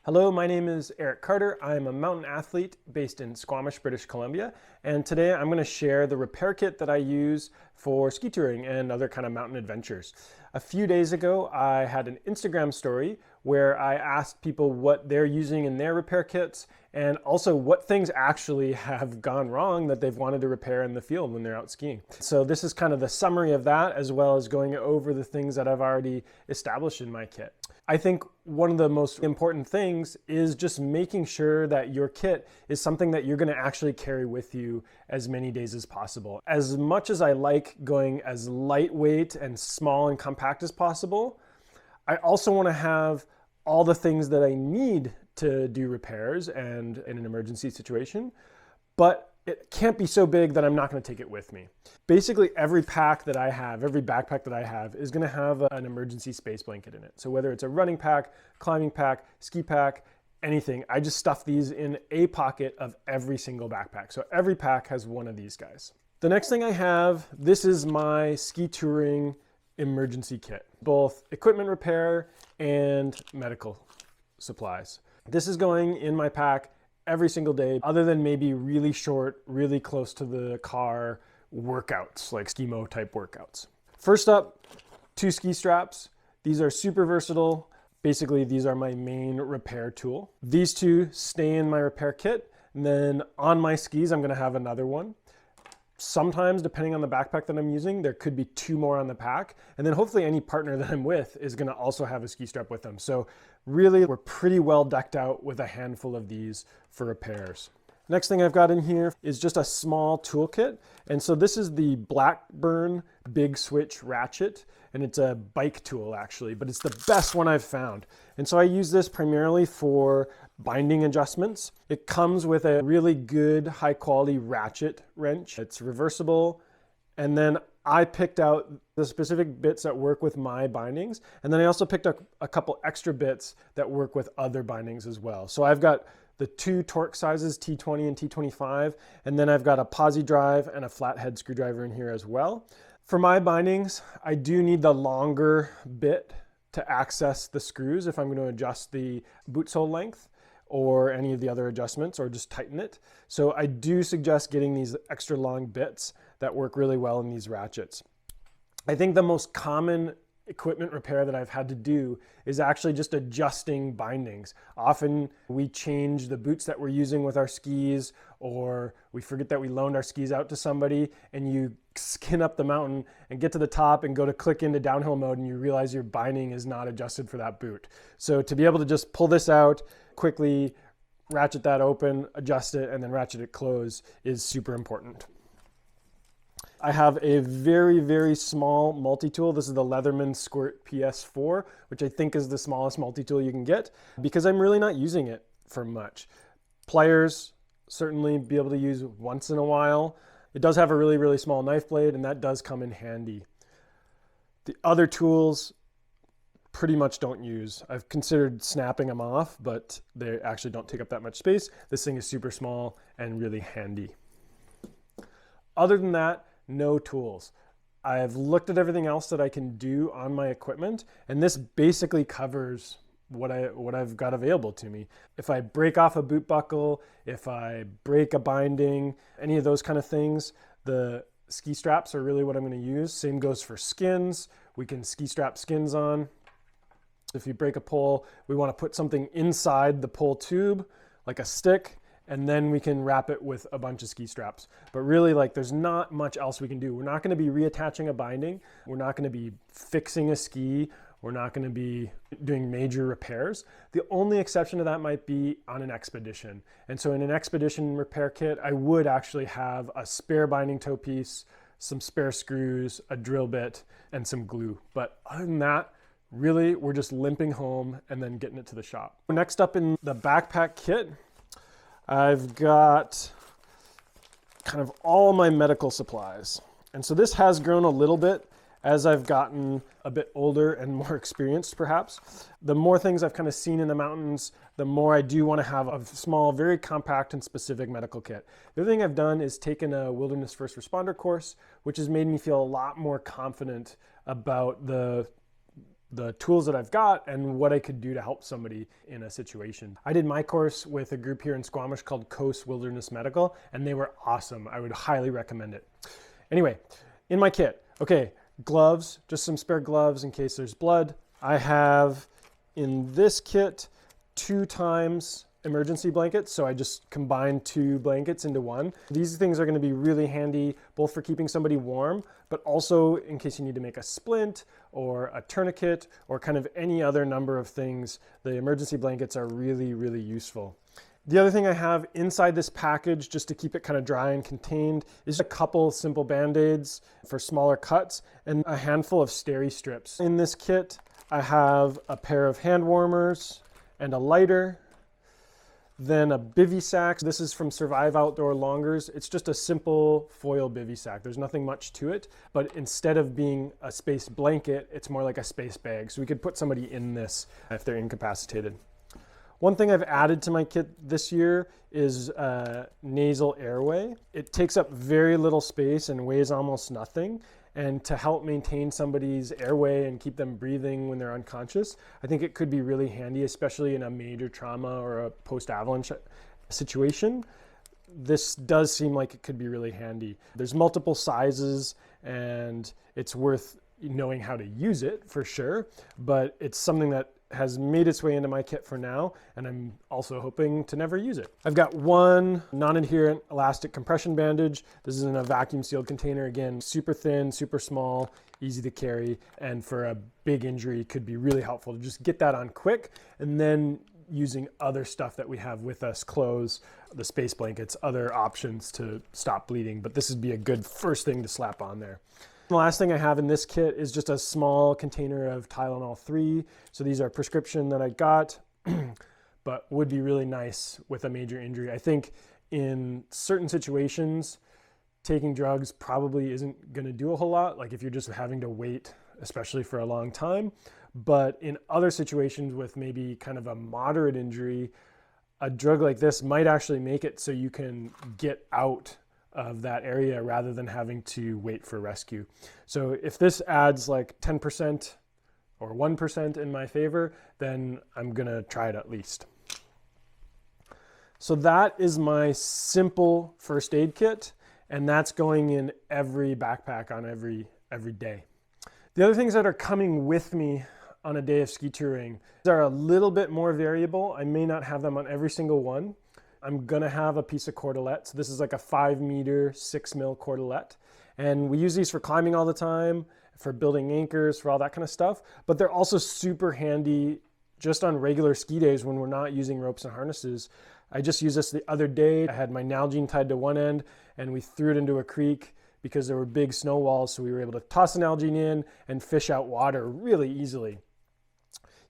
Hello, my name is Eric Carter. I'm a mountain athlete based in Squamish, British Columbia, and today I'm going to share the repair kit that I use for ski touring and other kind of mountain adventures. A few days ago, I had an Instagram story where I asked people what they're using in their repair kits and also what things actually have gone wrong that they've wanted to repair in the field when they're out skiing. So this is kind of the summary of that, as well as going over the things that I've already established in my kit. I think one of the most important things is just making sure that your kit is something that you're going to actually carry with you as many days as possible. As much as I like going as lightweight and small and compact as possible, I also want to have all the things that I need to do repairs and in an emergency situation, but it can't be so big that I'm not going to take it with me. Basically, every pack that I have, every backpack that I have is going to have an emergency space blanket in it. So whether it's a running pack, climbing pack, ski pack, anything, I just stuff these in a pocket of every single backpack. So every pack has one of these guys. The next thing I have, this is my ski touring emergency kit, both equipment repair and medical supplies. This is going in my pack every single day, other than maybe really short, really close to the car workouts, like ski-mo type workouts. First up, 2 ski straps. These are super versatile. Basically, these are my main repair tool. These 2 stay in my repair kit, and then on my skis, I'm gonna have another one. Sometimes, depending on the backpack that I'm using, there could be 2 more on the pack. And then hopefully any partner that I'm with is gonna also have a ski strap with them. So really, we're pretty well decked out with a handful of these for repairs. Next thing I've got in here is just a small toolkit. And so this is the Blackburn Big Switch Ratchet. And it's a bike tool actually, but it's the best one I've found. And so I use this primarily for binding adjustments. It comes with a really good high quality ratchet wrench. It's reversible. And then I picked out the specific bits that work with my bindings. And then I also picked up a couple extra bits that work with other bindings as well. So I've got the 2 torque sizes, T20 and T25. And then I've got a posi drive and a flathead screwdriver in here as well. For my bindings, I do need the longer bit to access the screws if I'm going to adjust the boot sole length or any of the other adjustments or just tighten it. So I do suggest getting these extra long bits that work really well in these ratchets. I think the most common equipment repair that I've had to do is actually just adjusting bindings. Often we change the boots that we're using with our skis, or we forget that we loaned our skis out to somebody, and you skin up the mountain and get to the top and go to click into downhill mode and you realize your binding is not adjusted for that boot. So to be able to just pull this out quickly, ratchet that open, adjust it, and then ratchet it close is super important. I have a very, very small multi-tool. This is the Leatherman Squirt PS4, which I think is the smallest multi-tool you can get because I'm really not using it for much. Pliers, certainly be able to use once in a while. It does have a really, really small knife blade, and that does come in handy. The other tools, pretty much don't use. I've considered snapping them off, but they actually don't take up that much space. This thing is super small and really handy. Other than that, no tools. I've looked at everything else that I can do on my equipment, and this basically covers what I've got available to me. If I break off a boot buckle, if I break a binding, any of those kind of things, the ski straps are really what I'm going to use. Same goes for skins. We can ski strap skins on. If you break a pole, we want to put something inside the pole tube, like a stick, and then we can wrap it with a bunch of ski straps. But really, like, there's not much else we can do. We're not going to be reattaching a binding. We're not going to be fixing a ski. We're not going to be doing major repairs. The only exception to that might be on an expedition. And so in an expedition repair kit, I would actually have a spare binding toe piece, some spare screws, a drill bit, and some glue. But other than that, really, we're just limping home and then getting it to the shop. Next up in the backpack kit, I've got kind of all my medical supplies. And so this has grown a little bit as I've gotten a bit older and more experienced, perhaps. The more things I've kind of seen in the mountains, the more I do want to have a small, very compact and specific medical kit. The other thing I've done is taken a wilderness first responder course, which has made me feel a lot more confident about the the tools that I've got and what I could do to help somebody in a situation. I did my course with a group here in Squamish called Coast Wilderness Medical, and they were awesome. I would highly recommend it. Anyway, in my kit, okay, gloves, just some spare gloves in case there's blood. I have in this kit 2 times emergency blankets, so I just combined 2 blankets into one. These things are going to be really handy both for keeping somebody warm, but also in case you need to make a splint or a tourniquet or kind of any other number of things. The emergency blankets are really, really useful. The other thing I have inside this package, just to keep it kind of dry and contained, is a couple simple band-aids for smaller cuts and a handful of steri strips. In this kit, I have a pair of hand warmers and a lighter, then a bivy sack. This is from Survive Outdoor Longers. It's just a simple foil bivy sack. There's nothing much to it, but instead of being a space blanket, it's more like a space bag. So we could put somebody in this if they're incapacitated. One thing I've added to my kit this year is a nasal airway. It takes up very little space and weighs almost nothing. And to help maintain somebody's airway and keep them breathing when they're unconscious, I think it could be really handy, especially in a major trauma or a post-avalanche situation. This does seem like it could be really handy. There's multiple sizes and it's worth knowing how to use it for sure, but it's something that has made its way into my kit for now, and I'm also hoping to never use it. I've got one non-adherent elastic compression bandage. This is in a vacuum sealed container. Again, super thin, super small, easy to carry, and for a big injury could be really helpful to just get that on quick, and then using other stuff that we have with us, clothes, the space blankets, other options to stop bleeding, but this would be a good first thing to slap on there. The last thing I have in this kit is just a small container of Tylenol 3. So these are prescription that I got, but would be really nice with a major injury. I think in certain situations, taking drugs probably isn't going to do a whole lot, like if you're just having to wait, especially for a long time. But in other situations with maybe kind of a moderate injury, a drug like this might actually make it so you can get out of that area rather than having to wait for rescue. So if this adds like 10% or 1% in my favor, then I'm gonna try it at least. So that is my simple first aid kit, and that's going in every backpack on every day. The other things that are coming with me on a day of ski touring are a little bit more variable. I may not have them on every single one. I'm gonna have a piece of cordelette. So this is like a 5 meter, 6 mil cordelette. And we use these for climbing all the time, for building anchors, for all that kind of stuff. But they're also super handy just on regular ski days when we're not using ropes and harnesses. I just used this the other day. I had my Nalgene tied to one end and we threw it into a creek because there were big snow walls. So we were able to toss the Nalgene in and fish out water really easily.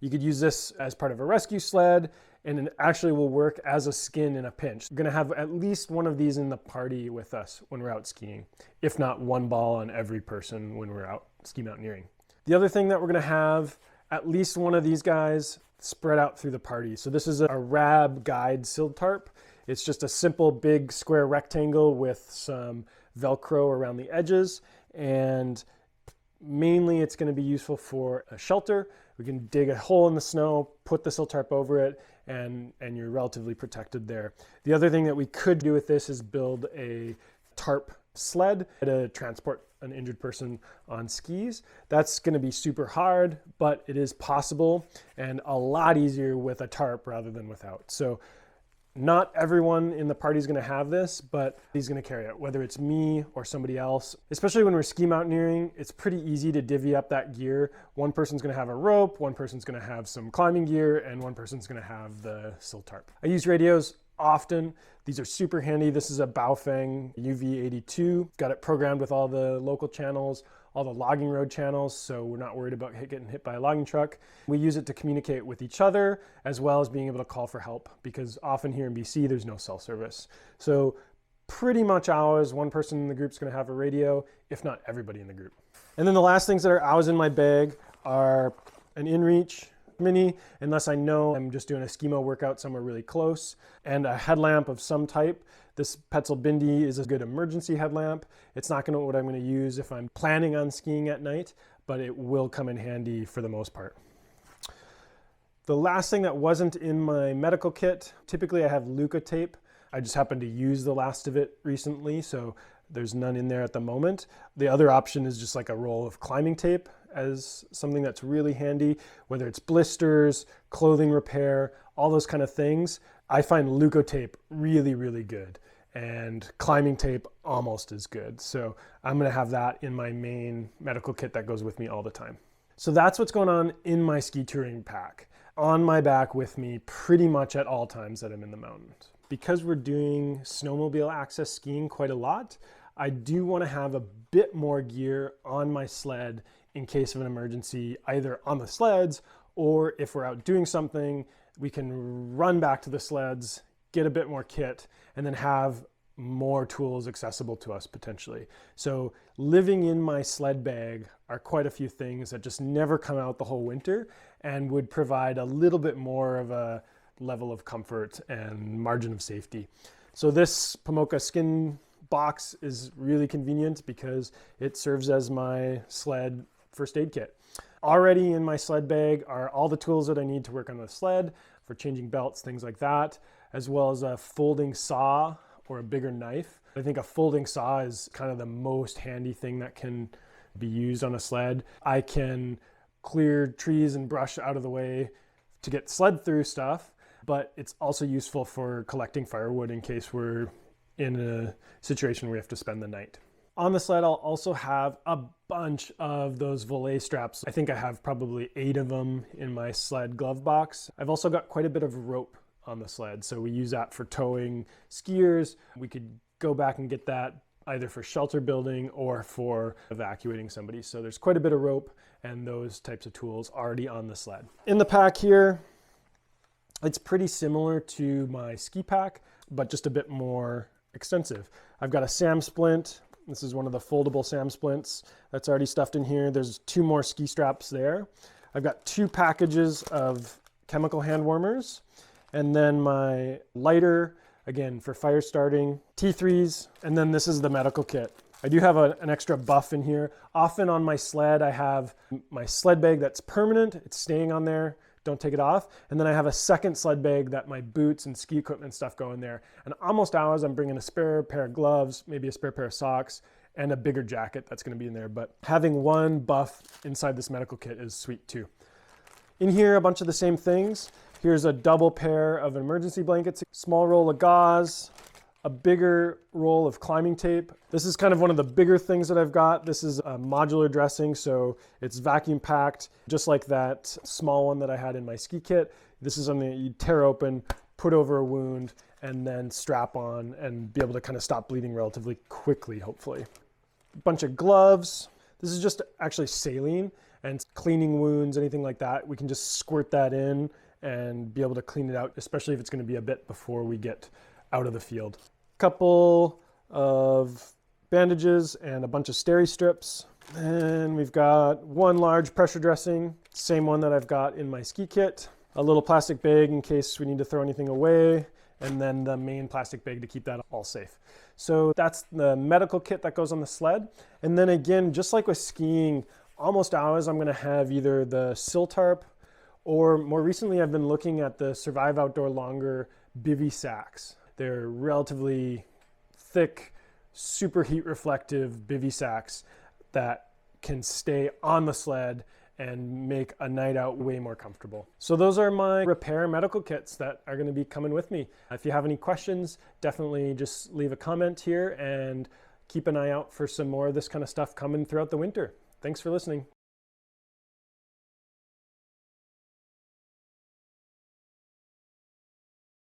You could use this as part of a rescue sled, and it actually will work as a skin in a pinch. We're gonna have at least one of these in the party with us when we're out skiing, if not one ball on every person when we're out ski mountaineering. The other thing that we're gonna have, at least one of these guys spread out through the party. So this is a Rab Guide sill tarp. It's just a simple big square rectangle with some Velcro around the edges, and mainly it's gonna be useful for a shelter. We can dig a hole in the snow, put the sill tarp over it, and you're relatively protected there. The other thing that we could do with this is build a tarp sled to transport an injured person on skis. That's gonna be super hard, but it is possible and a lot easier with a tarp rather than without. So not everyone in the party is going to have this, but he's going to carry it, whether it's me or somebody else. Especially when we're ski mountaineering, it's pretty easy to divvy up that gear. One person's going to have a rope, one person's going to have some climbing gear, and one person's going to have the sill tarp. I use radios often. These are super handy. This is a Baofeng UV82. Got it programmed with all the local channels, all the logging road channels, so we're not worried about getting hit by a logging truck. We use it to communicate with each other, as well as being able to call for help, because often here in BC, there's no cell service. So pretty much always one person in the group is gonna have a radio, if not everybody in the group. And then the last things that are always in my bag are an InReach Mini, unless I know I'm just doing a skimo workout somewhere really close, and a headlamp of some type. This Petzl Bindi is a good emergency headlamp. It's not what I'm going to use if I'm planning on skiing at night, but it will come in handy for the most part. The last thing that wasn't in my medical kit, typically I have Luca tape. I just happened to use the last of it recently, so there's none in there at the moment. The other option is just like a roll of climbing tape as something that's really handy, whether it's blisters, clothing repair, all those kind of things. I find Luca tape really, really good, and climbing tape almost as good. So I'm gonna have that in my main medical kit that goes with me all the time. So that's what's going on in my ski touring pack, on my back with me pretty much at all times that I'm in the mountains. Because we're doing snowmobile access skiing quite a lot, I do want to have a bit more gear on my sled in case of an emergency, either on the sleds or if we're out doing something, we can run back to the sleds, get a bit more kit, and then have more tools accessible to us potentially. So living in my sled bag are quite a few things that just never come out the whole winter and would provide a little bit more of a level of comfort and margin of safety. So this Pomoka skin box is really convenient because it serves as my sled first aid kit. Already in my sled bag are all the tools that I need to work on the sled for changing belts, things like that, as well as a folding saw or a bigger knife. I think a folding saw is kind of the most handy thing that can be used on a sled. I can clear trees and brush out of the way to get sled through stuff, but it's also useful for collecting firewood in case we're in a situation where we have to spend the night. On the sled, I'll also have a bunch of those volet straps. I think I have probably 8 of them in my sled glove box. I've also got quite a bit of rope on the sled, so we use that for towing skiers. We could go back and get that either for shelter building or for evacuating somebody. So there's quite a bit of rope and those types of tools already on the sled. In the pack here, it's pretty similar to my ski pack, but just a bit more extensive. I've got a SAM splint. This is one of the foldable SAM splints that's already stuffed in here. There's 2 more ski straps there. I've got 2 packages of chemical hand warmers, and then my lighter, again, for fire starting, T3s, and then this is the medical kit. I do have an extra buff in here. Often on my sled, I have my sled bag that's permanent. It's staying on there. Don't take it off. And then I have a second sled bag that my boots and ski equipment stuff go in there. And almost always I'm bringing a spare pair of gloves, maybe a spare pair of socks, and a bigger jacket that's going to be in there. But having one buff inside this medical kit is sweet too. In here, a bunch of the same things. Here's a double pair of emergency blankets, small roll of gauze, a bigger roll of climbing tape. This is kind of one of the bigger things that I've got. This is a modular dressing, so it's vacuum packed, just like that small one that I had in my ski kit. This is something that you tear open, put over a wound, and then strap on and be able to kind of stop bleeding relatively quickly, hopefully. A bunch of gloves. This is just actually saline and cleaning wounds, anything like that. We can just squirt that in and be able to clean it out, especially if it's going to be a bit before we get out of the field. Couple of bandages and a bunch of steri strips. And we've got 1 large pressure dressing, same one that I've got in my ski kit. A little plastic bag in case we need to throw anything away, and then the main plastic bag to keep that all safe. So that's the medical kit that goes on the sled. And then again, just like with skiing, almost always I'm gonna have either the sill tarp, or more recently I've been looking at the Survive Outdoor Longer bivy sacks. They're relatively thick, super heat reflective bivy sacks that can stay on the sled and make a night out way more comfortable. So those are my repair medical kits that are going to be coming with me. If you have any questions, definitely just leave a comment here and keep an eye out for some more of this kind of stuff coming throughout the winter. Thanks for listening.